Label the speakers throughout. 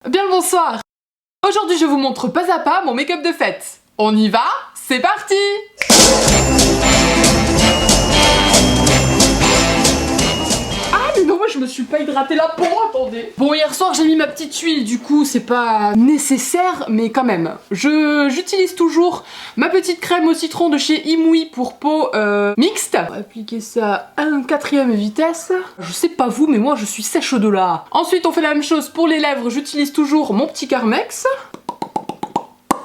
Speaker 1: Bien le bonsoir. Aujourd'hui je vous montre pas à pas mon make-up de fête. On y va? C'est parti! Ah mais non, moi je me suis pas hydraté la peau, attendez. Bon, hier soir j'ai mis ma petite huile, du coup c'est pas nécessaire, mais quand même. J'utilise toujours ma petite crème au citron de chez Imui pour peau mixte. On va appliquer ça à une 4e vitesse. Je sais pas vous, mais moi je suis sèche de là. Ensuite on fait la même chose pour les lèvres, j'utilise toujours mon petit Carmex.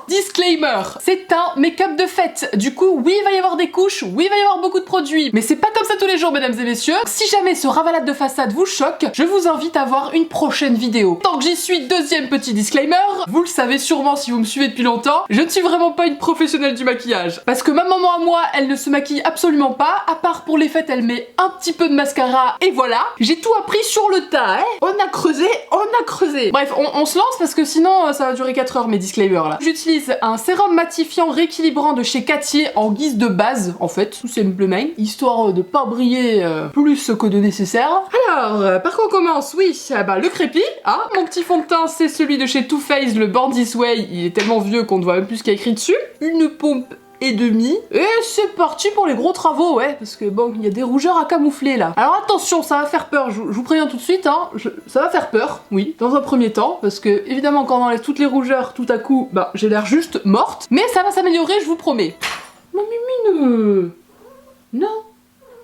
Speaker 1: Disclaimer, c'est un make-up de fête. Du coup, oui, il va y avoir des couches, oui, il va y avoir beaucoup de produits, mais c'est pas comme ça tous les jours, mesdames et messieurs. Si jamais ce ravalade de façade vous choque, je vous invite à voir une prochaine vidéo. Tant que j'y suis, deuxième petit disclaimer, vous le savez sûrement si vous me suivez depuis longtemps, je ne suis vraiment pas une professionnelle du maquillage. Parce que ma maman à moi, elle ne se maquille absolument pas, à part pour les fêtes, elle met un petit peu de mascara, et voilà. J'ai tout appris sur le tas, hein. On a creusé, on a creusé. Bref, on se lance parce que sinon, ça va durer 4 heures mes disclaimers là. J'utilise un sérum matifiant rééquilibrant de chez Cartier en guise de base, en fait, tout simplement, histoire de pas briller plus que de nécessaire. Alors, par quoi on commence? Oui, bah le crépi, hein. Mon petit fond de teint, c'est celui de chez Too Faced, le Born This Way, il est tellement vieux qu'on ne voit même plus ce qu'il y a écrit dessus. Une pompe et demi. Et c'est parti pour les gros travaux, ouais, parce que bon, il y a des rougeurs à camoufler là. Alors attention, ça va faire peur, je vous préviens tout de suite, hein, ça va faire peur, oui, dans un premier temps, parce que évidemment quand on enlève toutes les rougeurs, tout à coup, bah j'ai l'air juste morte, mais ça va s'améliorer, je vous promets. Mon mimineux. Non,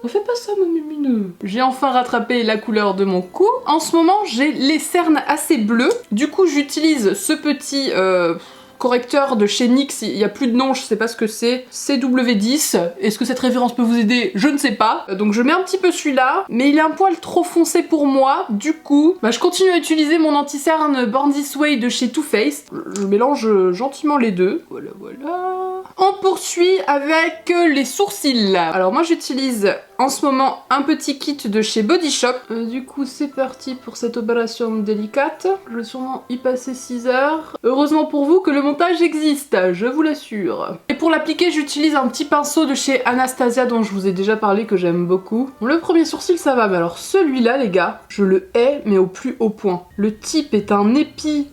Speaker 1: ne fais pas ça, mon mimineux. J'ai enfin rattrapé la couleur de mon cou. En ce moment, j'ai les cernes assez bleues, du coup j'utilise ce petit... correcteur de chez NYX, il n'y a plus de nom, je sais pas ce que c'est. CW10. Est-ce que cette référence peut vous aider? Je ne sais pas. Donc je mets un petit peu celui-là, mais il est un poil trop foncé pour moi. Du coup, bah, je continue à utiliser mon anti-cerne Born This Way de chez Too Faced. Je mélange gentiment les deux. Voilà, voilà. On poursuit avec les sourcils. Alors moi j'utilise en ce moment un petit kit de chez Body Shop. Du coup c'est parti pour cette opération délicate. Je vais sûrement y passer 6 heures. Heureusement pour vous que le montage existe, je vous l'assure. Et pour l'appliquer, j'utilise un petit pinceau de chez Anastasia dont je vous ai déjà parlé, que j'aime beaucoup. Bon, le premier sourcil ça va, mais alors celui-là les gars, je le hais mais au plus haut point. Le type est un épi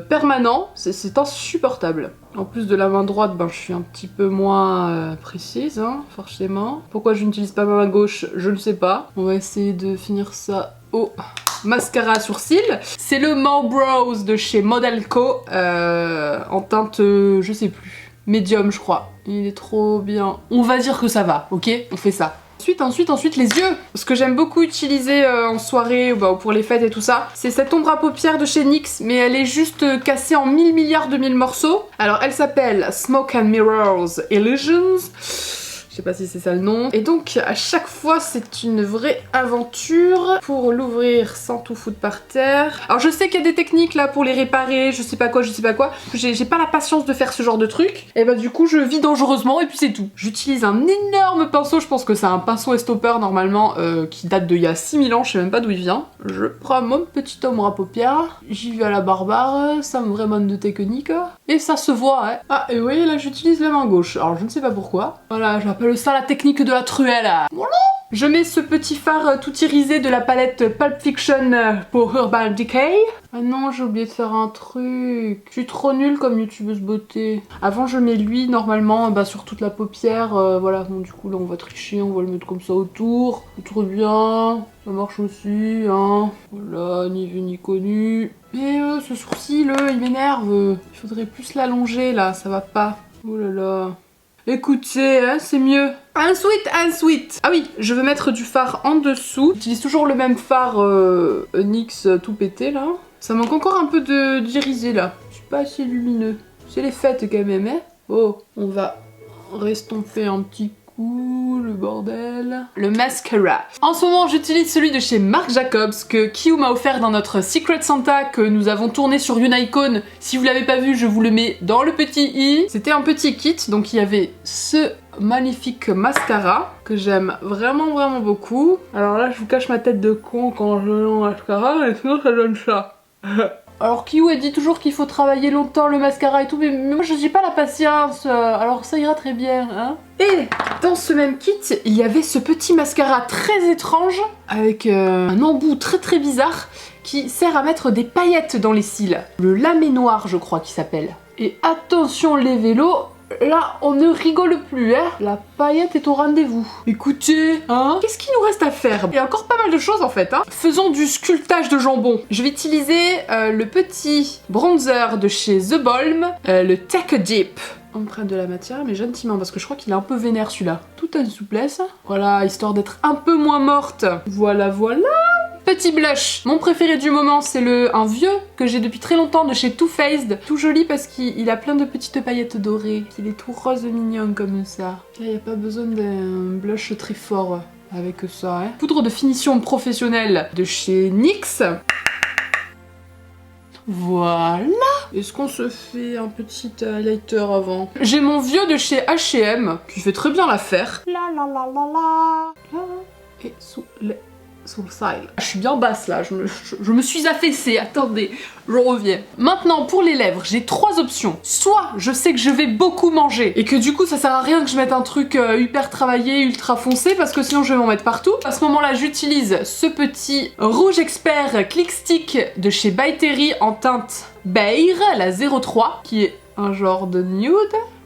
Speaker 1: permanent, c'est insupportable. En plus de la main droite, ben, je suis un petit peu moins précise, hein, forcément. Pourquoi je n'utilise pas ma main gauche, je ne sais pas. On va essayer de finir ça au mascara à sourcils. C'est le More Brows de chez Modelco, en teinte, je sais plus, médium je crois. Il est trop bien. On va dire que ça va, ok? On fait ça. Ensuite, les yeux. Ce que j'aime beaucoup utiliser en soirée, bah, pour les fêtes et tout ça, c'est cette ombre à paupières de chez NYX, mais elle est juste cassée en 1000 milliards de 1000 morceaux. Alors elle s'appelle Smoke and Mirrors Illusions. Je sais pas si c'est ça le nom. Et donc à chaque fois c'est une vraie aventure pour l'ouvrir sans tout foutre par terre. Alors je sais qu'il y a des techniques là pour les réparer, je sais pas quoi. J'ai pas la patience de faire ce genre de truc. Et bah du coup je vis dangereusement et puis c'est tout. J'utilise un énorme pinceau, je pense que c'est un pinceau estoppeur normalement qui date d'il y a 6000 ans, je sais même pas d'où il vient. Je prends mon petit ombre à paupières, j'y vais à la barbare, ça me vraiment de technique. Et ça se voit, hein. Ah et vous voyez là j'utilise la main gauche, alors je ne sais pas pourquoi. Voilà, j'appelle ça la technique de la truelle. Voilà. Je mets ce petit fard tout irisé de la palette Pulp Fiction pour Urban Decay. Ah non, j'ai oublié de faire un truc. Je suis trop nulle comme youtubeuse beauté. Avant, je mets lui normalement bah, sur toute la paupière. Voilà, bon, du coup là on va tricher, on va le mettre comme ça autour. C'est trop bien. Ça marche aussi, hein. Voilà, ni vu ni connu. Mais ce sourcil, il m'énerve. Il faudrait plus l'allonger là, ça va pas. Oh là là. Écoutez, hein, c'est mieux. Ensuite. Ah oui, je veux mettre du fard en dessous. J'utilise toujours le même fard NYX tout pété là. Ça manque encore un peu d'irisé là. Je suis pas assez lumineux. C'est les fêtes quand même, hein. Oh, on va restomper un petit coup, le bordel. Le mascara. En ce moment, j'utilise celui de chez Marc Jacobs que Kiyu m'a offert dans notre Secret Santa que nous avons tourné sur Unicon. Si vous l'avez pas vu, je vous le mets dans le petit i. C'était un petit kit, donc il y avait ce magnifique mascara que j'aime vraiment beaucoup. Alors là, je vous cache ma tête de con quand je mets mon mascara, et sinon ça donne ça. Alors Kiyu elle dit toujours qu'il faut travailler longtemps le mascara et tout, mais moi je n'ai pas la patience, alors ça ira très bien, hein. Et dans ce même kit, il y avait ce petit mascara très étrange, avec un embout très bizarre, qui sert à mettre des paillettes dans les cils. Le lamé noir, je crois qu'il s'appelle. Et attention les vélos, là on ne rigole plus, hein. La paillette est au rendez-vous. Écoutez, hein, qu'est-ce qu'il nous reste à faire? Il y a encore pas mal de choses en fait, hein. Faisons du sculptage de jambon. Je vais utiliser le petit bronzer de chez The Balm, le Take a Dip. Empreinte de la matière, mais gentiment, parce que je crois qu'il est un peu vénère celui-là. Tout en souplesse. Voilà, histoire d'être un peu moins morte. Voilà, voilà. Petit blush. Mon préféré du moment, c'est un vieux que j'ai depuis très longtemps de chez Too Faced. Tout joli parce qu'il a plein de petites paillettes dorées. Il est tout rose mignon comme ça. Là, il n'y a pas besoin d'un blush très fort avec ça. Hein. Poudre de finition professionnelle de chez NYX. Voilà. Est-ce qu'on se fait un petit highlighter avant? J'ai mon vieux de chez H&M qui fait très bien l'affaire. Et sous le style. Je suis bien basse là, je me suis affaissée, attendez, je reviens. Maintenant pour les lèvres, j'ai 3 options. Soit je sais que je vais beaucoup manger et que du coup ça sert à rien que je mette un truc hyper travaillé, ultra foncé parce que sinon je vais m'en mettre partout. À ce moment là j'utilise ce petit rouge expert Click Stick de chez By Terry en teinte beige, la 03, qui est un genre de nude.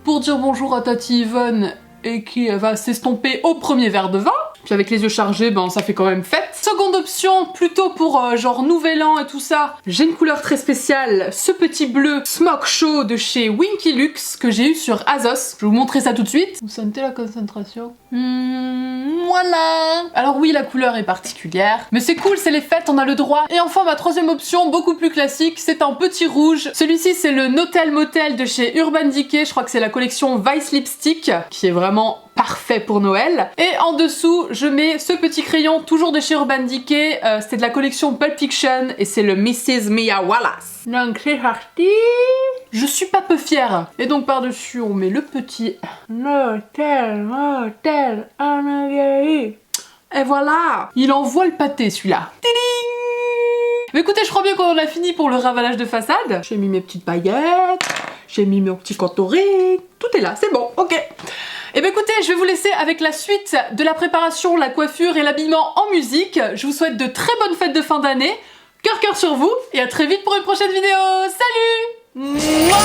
Speaker 1: Pour dire bonjour à Tati Yvonne et qui va s'estomper au premier verre de vin. Puis avec les yeux chargés, ben ça fait quand même fête. Seconde option, plutôt pour genre nouvel an et tout ça, j'ai une couleur très spéciale, ce petit bleu Smoke Show de chez Winky Lux que j'ai eu sur Azos. Je vais vous montrer ça tout de suite. Vous sentez la concentration? Voilà. Alors oui, la couleur est particulière, mais c'est cool, c'est les fêtes, on a le droit. Et enfin, ma troisième option, beaucoup plus classique, c'est un petit rouge. Celui-ci, c'est le Notel Motel de chez Urban Decay. Je crois que c'est la collection Vice Lipstick, qui est vraiment parfait pour Noël. Et en dessous, je mets ce petit crayon, toujours de chez Urban Decay. C'était de la collection Pulp Fiction et c'est le Mrs. Mia Wallace. Donc c'est parti. Je suis pas peu fière. Et donc par-dessus, on met le petit Notel, Motel, et voilà. Il envoie le pâté celui-là. Mais écoutez, je crois bien qu'on a fini pour le ravalage de façade. J'ai mis mes petites paillettes, j'ai mis mon petit contouring. Tout est là, c'est bon, ok. Et bien écoutez, je vais vous laisser avec la suite de la préparation, la coiffure et l'habillement en musique. Je vous souhaite de très bonnes fêtes de fin d'année. Cœur sur vous et à très vite pour une prochaine vidéo. Salut! Mouah.